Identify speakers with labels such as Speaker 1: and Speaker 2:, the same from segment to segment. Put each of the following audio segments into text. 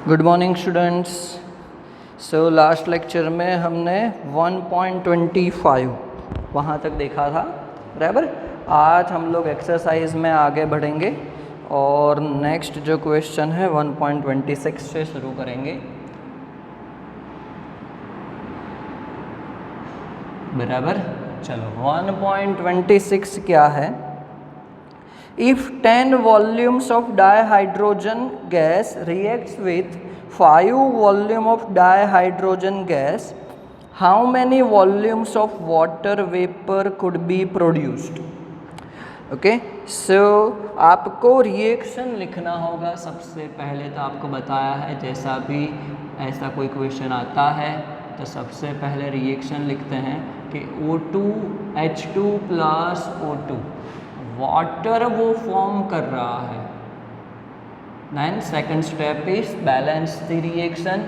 Speaker 1: Good morning students. So last lecture में हमने 1.25 वहाँ तक देखा था, बराबर। आज हम लोग एक्सरसाइज में आगे बढ़ेंगे और नेक्स्ट जो क्वेश्चन है 1.26 से शुरू करेंगे, बराबर। चलो 1.26 क्या है? If 10 volumes of dihydrogen gas reacts with 5 volume of dihydrogen gas, how many volumes of water vapor could be produced? Okay, so आपको रिएक्शन लिखना होगा। सबसे पहले तो आपको बताया है, जैसा भी ऐसा कोई क्वेश्चन आता है तो सबसे पहले रिएक्शन लिखते हैं कि O2H2 प्लस O2 वाटर वो फॉर्म कर रहा है। Then second step is balance the reaction.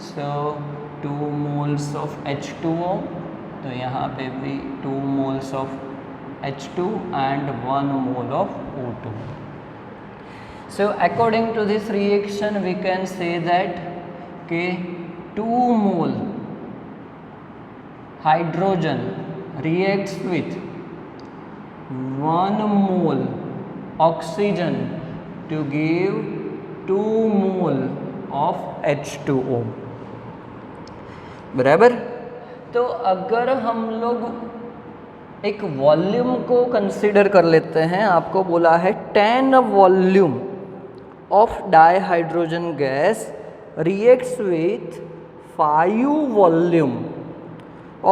Speaker 1: So 2 moles of H2O, तो यहाँ पे भी 2 moles of H2 and 1 mole of O2. So according to this reaction we can say that के 2 mole hydrogen reacts with 1 mole oxygen to give 2 mole of H2O, बराबर। तो अगर हम लोग एक वॉल्यूम को कंसीडर कर लेते हैं, आपको बोला है 10 volume of dihydrogen gas reacts with 5 volume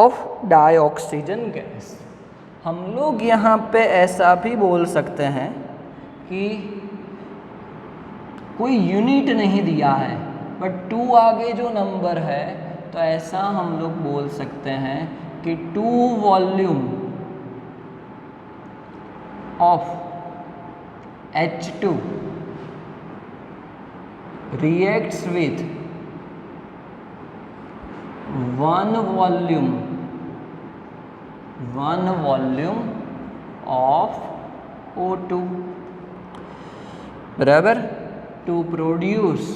Speaker 1: of dioxygen gas. हम लोग यहाँ पे ऐसा भी बोल सकते हैं कि कोई यूनिट नहीं दिया है, बट 2 आगे जो नंबर है तो ऐसा हम लोग बोल सकते हैं कि 2 volume of H2 reacts with 1 volume of O2, बराबर। to produce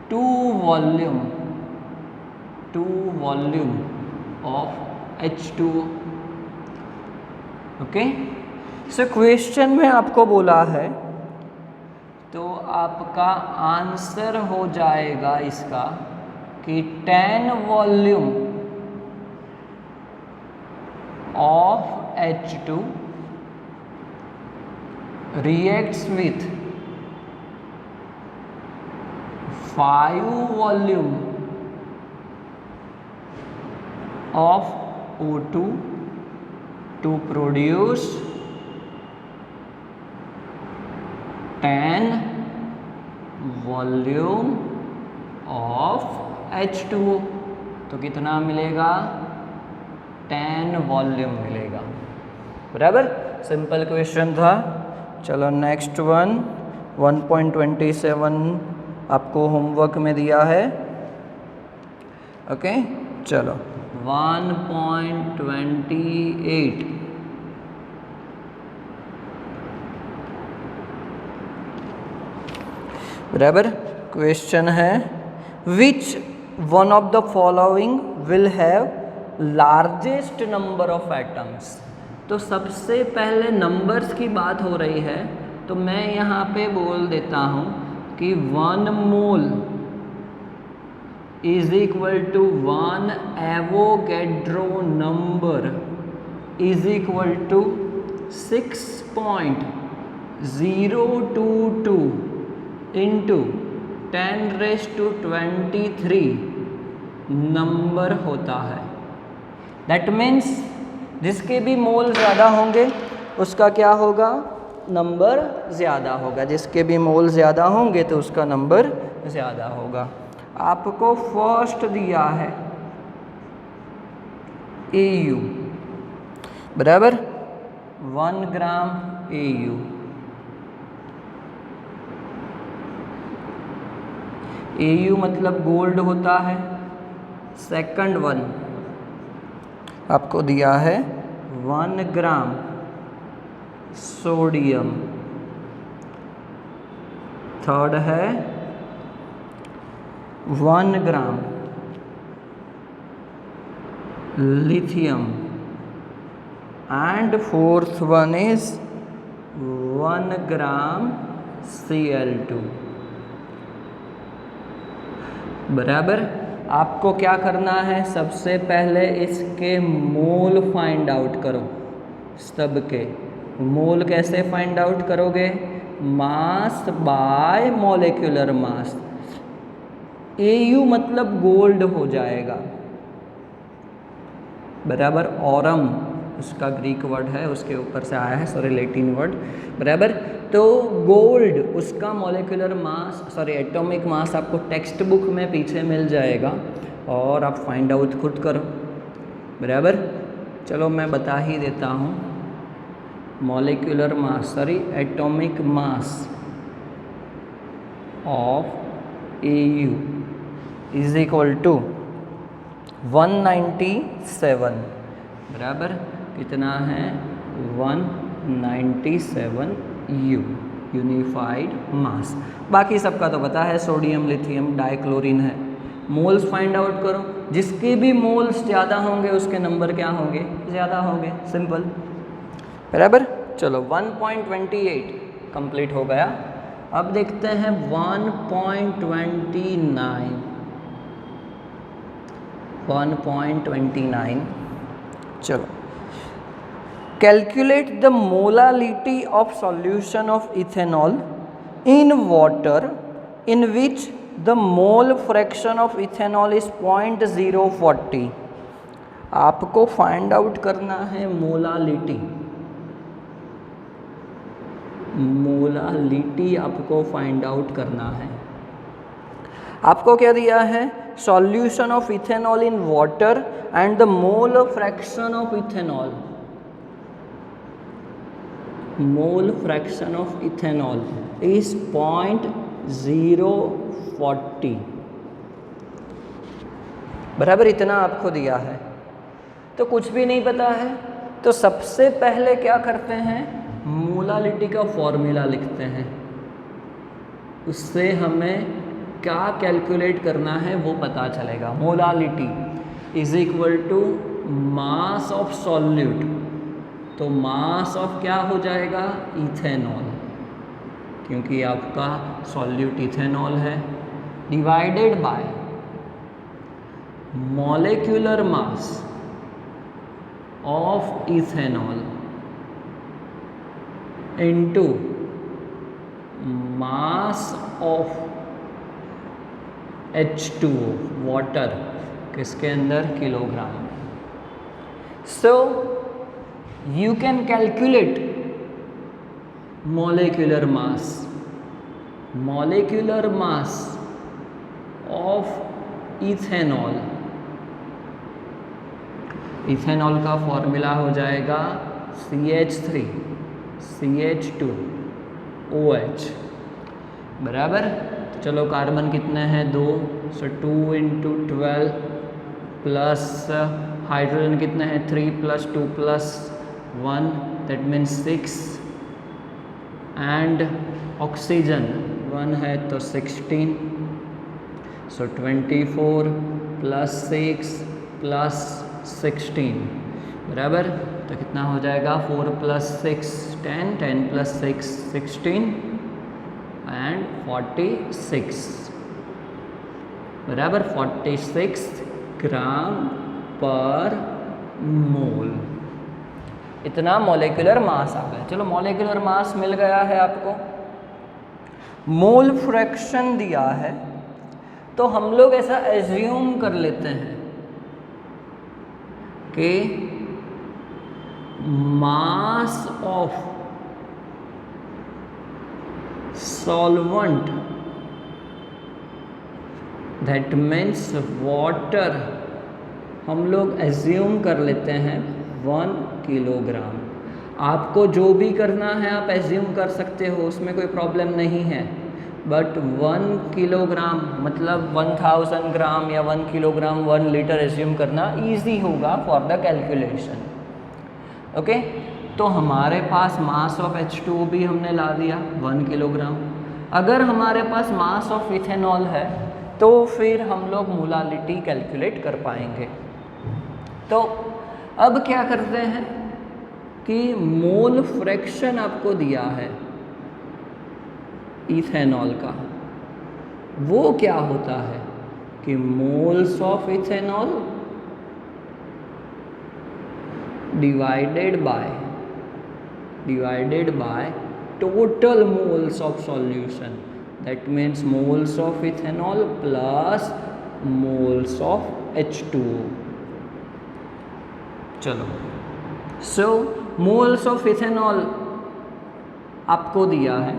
Speaker 1: 2 volume of H2O। Okay, so question में आपको बोला है तो आपका आंसर हो जाएगा इसका कि 10 volume of H2 reacts with 5 volume of O2 to produce 10 volume of H2O। तो कितना मिलेगा? 10 वॉल्यूम मिलेगा, बराबर। सिंपल क्वेश्चन था। चलो नेक्स्ट 1.27 आपको होमवर्क में दिया है। ओके, चलो 1.28 बराबर। क्वेश्चन है which one of the following will have largest number of atoms. तो सबसे पहले नंबर्स की बात हो रही है, तो मैं यहाँ पे बोल देता हूँ कि 1 मोल is equal to 1 Avogadro number is equal to 6.022 into 10⁻23 number होता है। दैट मीन्स जिसके भी मोल ज़्यादा होंगे उसका क्या होगा? नंबर ज़्यादा होगा। जिसके भी मोल ज़्यादा होंगे तो उसका नंबर ज़्यादा होगा। आपको फर्स्ट दिया है AU, बराबर 1 ग्राम AU। AU मतलब गोल्ड होता है। सेकंड वन आपको दिया है 1 ग्राम सोडियम, थर्ड है 1 ग्राम lithium and fourth one is 1 gram Cl2। बराबर। आपको क्या करना है, सबसे पहले इसके मोल फाइंड आउट करो। सब के मोल कैसे फाइंड आउट करोगे, mass by molecular mass. Au मतलब गोल्ड हो जाएगा, बराबर। ऑरम उसका ग्रीक वर्ड है, उसके ऊपर से आया है, सॉरी लैटिन वर्ड, बराबर। तो गोल्ड उसका मॉलिक्यूलर मास, सॉरी एटॉमिक मास आपको टेक्स्ट बुक में पीछे मिल जाएगा और आप फाइंड आउट खुद करो, बराबर। चलो मैं बता ही देता हूँ। Molecular mass, sorry atomic mass of Au is equal to 197, बराबर। कितना है, 197 U यूनिफाइड मास। बाकी सबका तो पता है, सोडियम लिथियम डाइक्लोरीन है। मोल्स फाइंड आउट करो, जिसके भी मोल्स ज़्यादा होंगे उसके नंबर क्या होंगे, ज़्यादा होंगे, सिंपल, बराबर। चलो 1.28 कंप्लीट हो गया। अब देखते हैं 1.29। चलो, calculate the molality of solution of ethanol in water in which the mole fraction of ethanol is 0.040। आपको फाइंड आउट करना है मोलालिटी। मोलालिटी आपको फाइंड आउट करना है। आपको क्या दिया है, solution of ethanol in water and the mole fraction of ethanol. Mole fraction of ethanol is 0.040, बराबर। इतना आपको दिया है, तो कुछ भी नहीं पता है तो सबसे पहले क्या करते हैं, मोलालिटी का फॉर्मूला लिखते हैं। उससे हमें क्या कैलकुलेट करना है वो पता चलेगा। Molality is equal to mass of solute, तो मास ऑफ क्या हो जाएगा, इथेनॉल, क्योंकि आपका सॉल्यूट इथेनॉल है, divided by molecular mass of ethanol into mass of H2O water, किसके अंदर, kilogram. So you can calculate molecular mass of ethanol. Ethanol का फॉर्मूला हो जाएगा CH3 CH2OH, बराबर। तो चलो कार्बन कितने हैं, 2, सो 2 × 12 प्लस हाइड्रोजन कितने हैं, 3 + 2 + 1, दैट मीन्स 6, एंड ऑक्सीजन 1 है तो 16, सो 24 + 6 + 16, बराबर। तो कितना हो जाएगा, 4 + 6 10, 10 + 6 16 एंड 46, बराबर। 46 ग्राम पर मोल, इतना मॉलिक्यूलर मास आ गया। चलो मॉलिक्यूलर मास मिल गया है आपको, मोल फ्रैक्शन दिया है, तो हम लोग ऐसा एज्यूम कर लेते हैं कि mass of solvent, that means water, हम लोग एज्यूम कर लेते हैं 1 किलोग्राम। आपको जो भी करना है आप एज्यूम कर सकते हो, उसमें कोई प्रॉब्लम नहीं है, बट 1 किलोग्राम मतलब 1000 ग्राम या 1 किलोग्राम 1 लीटर एज्यूम करना इजी होगा फॉर द कैलकुलेशन, ओके। तो हमारे पास मास ऑफ H2O भी हमने ला दिया 1 किलोग्राम, अगर हमारे पास मास ऑफ इथेनॉल है तो फिर हम लोग मोलालिटी कैलकुलेट कर पाएंगे। तो अब क्या करते हैं कि मोल फ्रैक्शन आपको दिया है इथेनॉल का, वो क्या होता है कि moles of ethanol divided bye total moles of solution, that means moles of ethanol plus moles of H2O। चलो, so moles of ethanol आपको दिया है,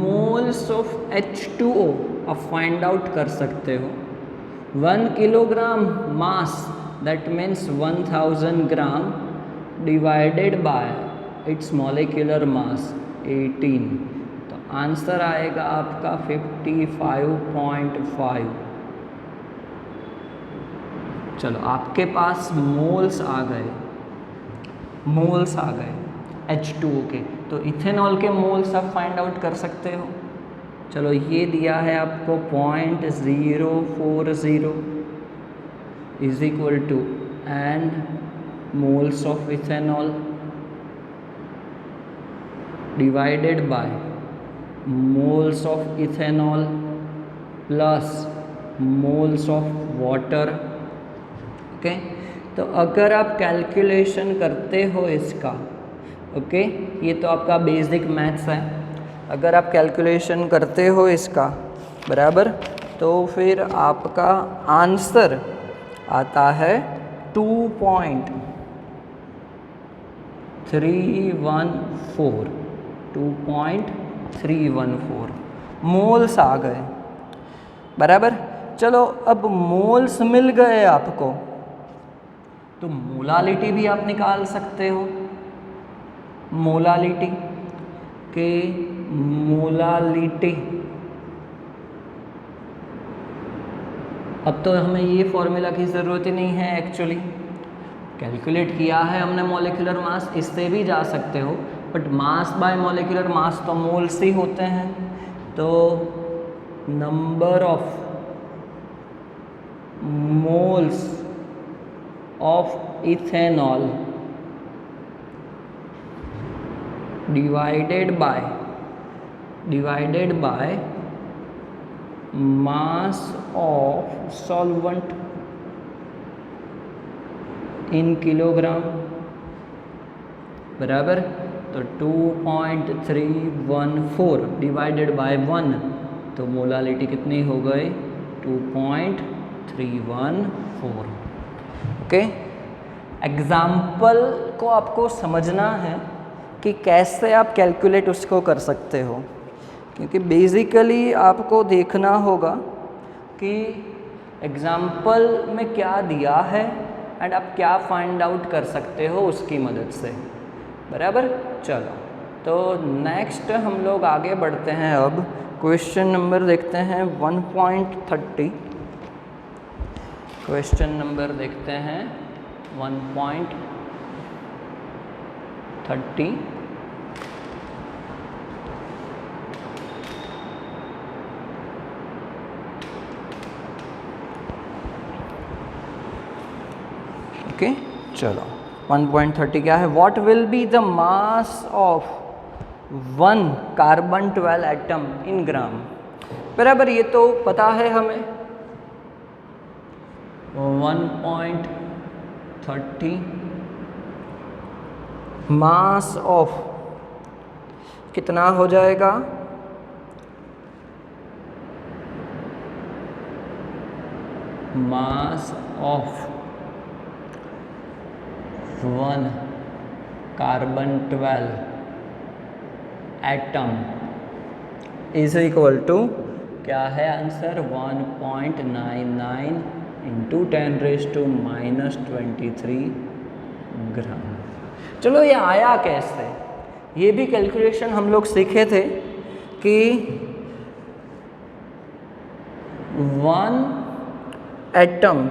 Speaker 1: moles of H2O आप फाइंड आउट कर सकते हो। 1 kilogram mass, that means 1000 gram divided by it's molecular mass 18, तो answer आएगा आपका 55.5। चलो, आपके पास मोल्स आ गए H2O के, तो इथेनॉल के मोल्स आप फाइंड आउट कर सकते हो। चलो, ये दिया है आपको 0.040 is equal to and moles of ethanol divided by moles of ethanol plus moles of water. Okay, तो अगर आप कैलकुलेशन करते हो इसका, ओके, ये तो आपका बेसिक मैथ्स है, अगर आप कैलकुलेशन करते हो इसका बराबर, तो फिर आपका आंसर आता है 2.314 मोल्स आ गए बराबर। चलो, अब मोल्स मिल गए आपको, तो मोलालिटी भी आप निकाल सकते हो। मोलालिटी अब तो हमें ये फॉर्मूला की ज़रूरत ही नहीं है, एक्चुअली कैलकुलेट किया है हमने मॉलिक्यूलर मास, इससे भी जा सकते हो, बट मास बाय मॉलिक्यूलर मास तो मोल्स ही होते हैं। तो number of moles of ethanol divided by mass of solvent in kilogram बराबर, तो 2.314 डिवाइडेड बाय 1, तो मोलालिटी कितनी हो गई 2.314। ओके, एग्जाम्पल को आपको समझना है कि कैसे आप कैलकुलेट उसको कर सकते हो, क्योंकि बेसिकली आपको देखना होगा कि एग्जाम्पल में क्या दिया है एंड आप क्या फाइंड आउट कर सकते हो उसकी मदद से बराबर। चलो, तो नेक्स्ट हम लोग आगे बढ़ते हैं। अब क्वेश्चन नंबर देखते हैं 1.30। क्वेश्चन नंबर देखते हैं 1.30। ओके, चलो 1.30 क्या है, what will be the mass of 1 carbon 12 atom in gram बराबर। ये तो पता है हमें 1.30 मास ऑफ कितना हो जाएगा, mass of 1 carbon 12 atom is equal to क्या है आंसर 1.99 इंटू 10⁻⁻23 ग्राम। चलो, ये आया कैसे, ये भी कैलकुलेशन हम लोग सीखे थे कि 1 atom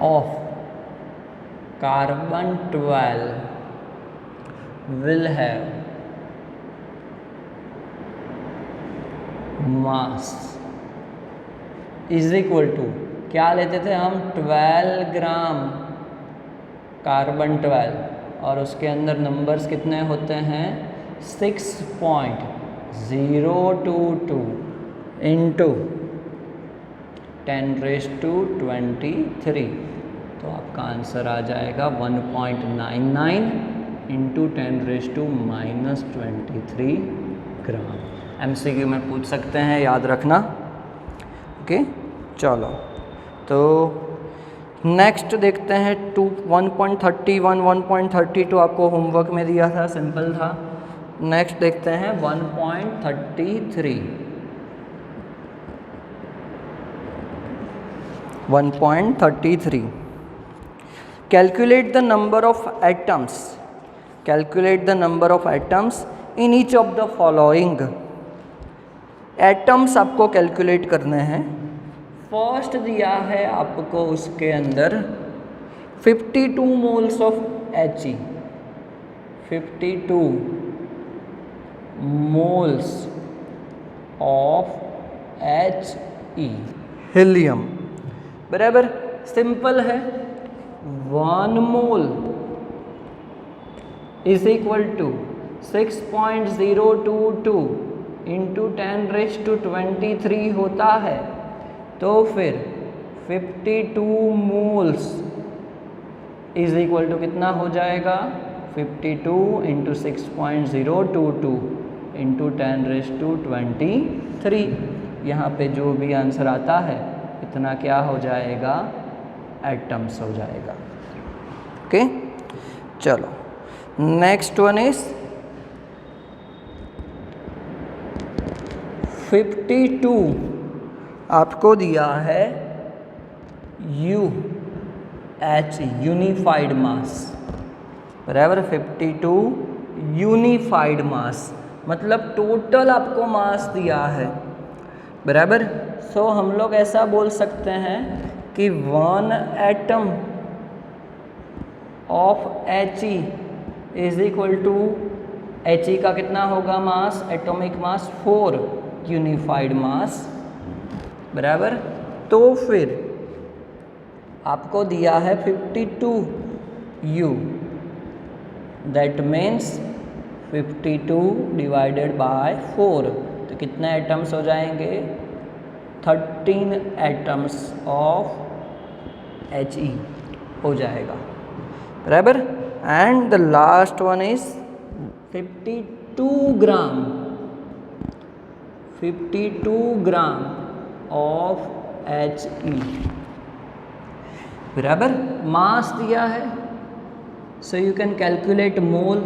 Speaker 1: of carbon 12 will have mass is equal to, क्या लेते थे हम, 12 ग्राम कार्बन 12, और उसके अंदर नंबर्स कितने होते हैं, 6.022 इंटू 10⁻23, तो आपका आंसर आ जाएगा 1.99 इंटू 10⁻⁻23 ग्राम। MCQ में पूछ सकते हैं, याद रखना। ओके, चलो तो नेक्स्ट देखते हैं 1.31, 1.32 आपको होमवर्क में दिया था, सिंपल था। नेक्स्ट देखते हैं 1.33। 1.33 calculate the number of atoms, calculate the number of atoms in each of the following। Atoms आपको कैलकुलेट करने हैं। फर्स्ट दिया है आपको उसके अंदर 52 moles of He, 52 moles of He, helium, बराबर। सिंपल है, 1 mole is equal to 6.022 into 10⁻23 होता है। तो फिर 52 मोल्स इज इक्वल टू कितना हो जाएगा, 52 इंटू 6.022 इंटू 10⁻23। यहाँ पे जो भी आंसर आता है इतना क्या हो जाएगा, एटम्स हो जाएगा। ओके, चलो नेक्स्ट वन इज 52 आपको दिया है UH, यूनिफाइड मास, बराबर। 52 यूनिफाइड मास मतलब टोटल आपको मास दिया है, बराबर। सो हम लोग ऐसा बोल सकते हैं कि 1 atom of He is equal to, He का कितना होगा मास, एटॉमिक मास 4, यूनिफाइड मास, बराबर। तो फिर आपको दिया है 52U, that means 52 divided by 4, तो कितने एटम्स हो जाएंगे, 13 एटम्स ऑफ He हो जाएगा, बराबर। And the last one is 52 gram, 52 gram of He, बराबर। मास दिया है, so you can calculate mole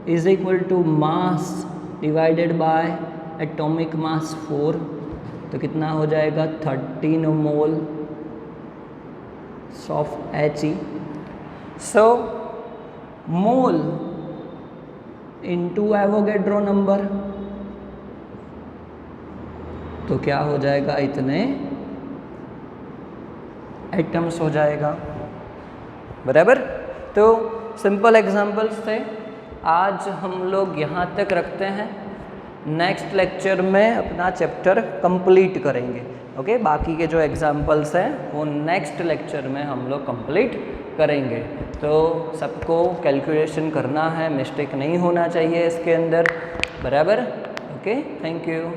Speaker 1: is equal to mass divided by atomic mass 4, तो कितना हो जाएगा, 13 mole of He। So mole into Avogadro number, तो क्या हो जाएगा, इतने एटम्स हो जाएगा, बराबर। तो सिंपल एग्जांपल्स थे, आज हम लोग यहाँ तक रखते हैं। नेक्स्ट लेक्चर में अपना चैप्टर कंप्लीट करेंगे। ओके, बाकी के जो एग्जांपल्स हैं वो नेक्स्ट लेक्चर में हम लोग कंप्लीट करेंगे। तो सबको कैलकुलेशन करना है, मिस्टेक नहीं होना चाहिए इसके अंदर, बराबर। Okay, thank you.